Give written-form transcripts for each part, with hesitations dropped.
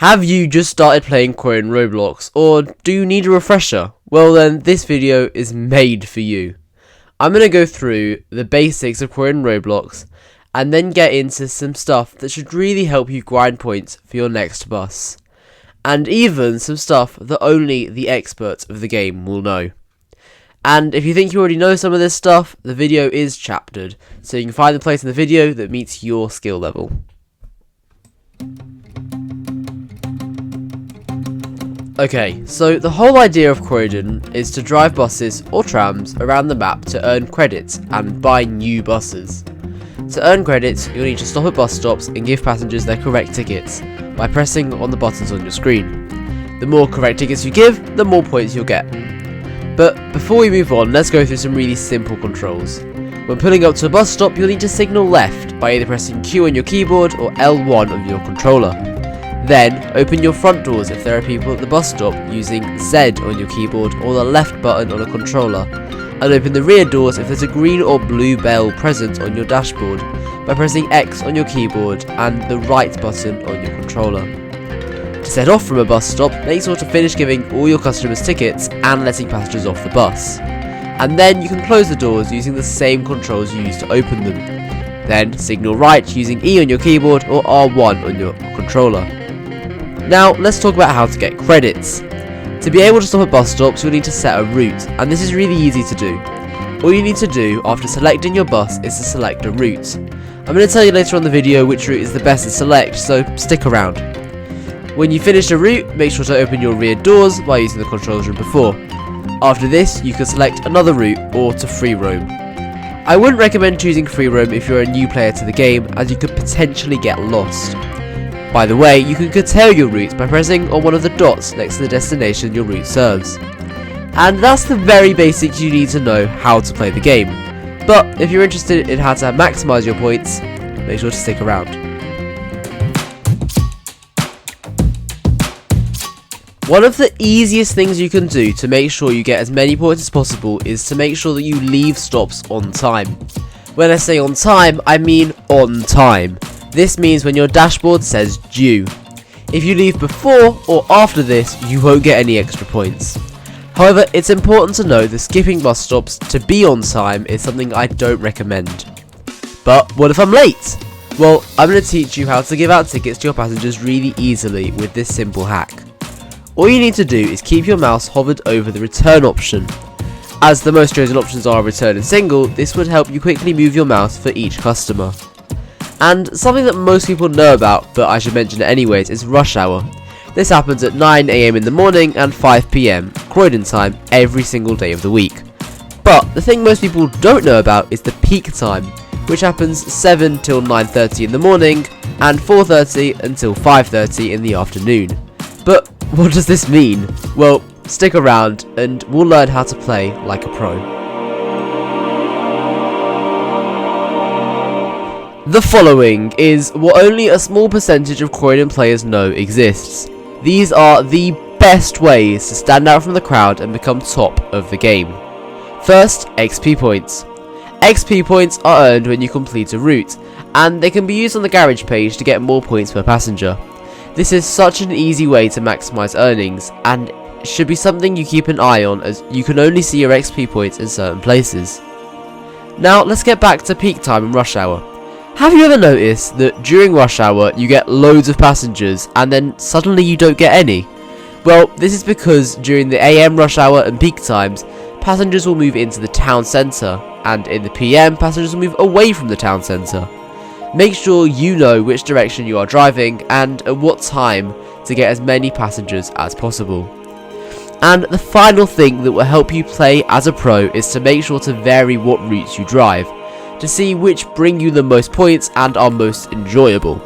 Have you just started playing Croydon ROBLOX, or do you need a refresher? Well then, this video is made for you. I'm going to go through the basics of Croydon ROBLOX, and then get into some stuff that should really help you grind points for your next bus. And even some stuff that only the experts of the game will know. And if you think you already know some of this stuff, the video is chaptered, so you can find the place in the video that meets your skill level. Okay, so the whole idea of Croydon is to drive buses or trams around the map to earn credits and buy new buses. To earn credits, you'll need to stop at bus stops and give passengers their correct tickets by pressing on the buttons on your screen. The more correct tickets you give, the more points you'll get. But before we move on, let's go through some really simple controls. When pulling up to a bus stop, you'll need to signal left by either pressing Q on your keyboard or L1 on your controller. Then, open your front doors if there are people at the bus stop using Z on your keyboard or the left button on a controller, and open the rear doors if there's a green or blue bell present on your dashboard by pressing X on your keyboard and the right button on your controller. To set off from a bus stop, make sure to finish giving all your customers tickets and letting passengers off the bus. And then you can close the doors using the same controls you used to open them. Then, signal right using E on your keyboard or R1 on your controller. Now, let's talk about how to get credits. To be able to stop at bus stops, you'll need to set a route, and this is really easy to do. All you need to do after selecting your bus is to select a route. I'm going to tell you later on the video which route is the best to select, so stick around. When you finish a route, make sure to open your rear doors by using the controls from before. After this, you can select another route or to free roam. I wouldn't recommend choosing free roam if you're a new player to the game, as you could potentially get lost. By the way, you can curtail your route by pressing on one of the dots next to the destination your route serves. And that's the very basics you need to know how to play the game. But if you're interested in how to maximise your points, make sure to stick around. One of the easiest things you can do to make sure you get as many points as possible is to make sure that you leave stops on time. When I say on time, I mean on time. This means when your dashboard says due. If you leave before or after this, you won't get any extra points. However, it's important to know that skipping bus stops to be on time is something I don't recommend. But what if I'm late? Well, I'm going to teach you how to give out tickets to your passengers really easily with this simple hack. All you need to do is keep your mouse hovered over the return option. As the most chosen options are return and single, this would help you quickly move your mouse for each customer. And something that most people know about, but I should mention it anyways, is rush hour. This happens at 9 AM in the morning and 5 PM Croydon time every single day of the week. But the thing most people don't know about is the peak time, which happens 7 till 9:30 in the morning and 4:30 until 5:30 in the afternoon. But what does this mean? Well, stick around and we'll learn how to play like a pro. The following is what only a small percentage of Croydon players know exists. These are the best ways to stand out from the crowd and become top of the game. First, XP points. XP points are earned when you complete a route, and they can be used on the garage page to get more points per passenger. This is such an easy way to maximise earnings, and should be something you keep an eye on, as you can only see your XP points in certain places. Now let's get back to peak time and rush hour. Have you ever noticed that during rush hour you get loads of passengers and then suddenly you don't get any? Well, this is because during the AM rush hour and peak times, passengers will move into the town centre, and in the PM, passengers will move away from the town centre. Make sure you know which direction you are driving and at what time to get as many passengers as possible. And the final thing that will help you play as a pro is to make sure to vary what routes you drive, to see which bring you the most points and are most enjoyable.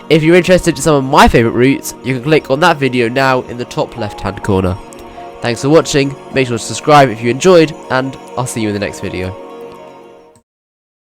If you're interested in some of my favourite routes, you can click on that video now in the top left hand corner. Thanks for watching, make sure to subscribe if you enjoyed, and I'll see you in the next video.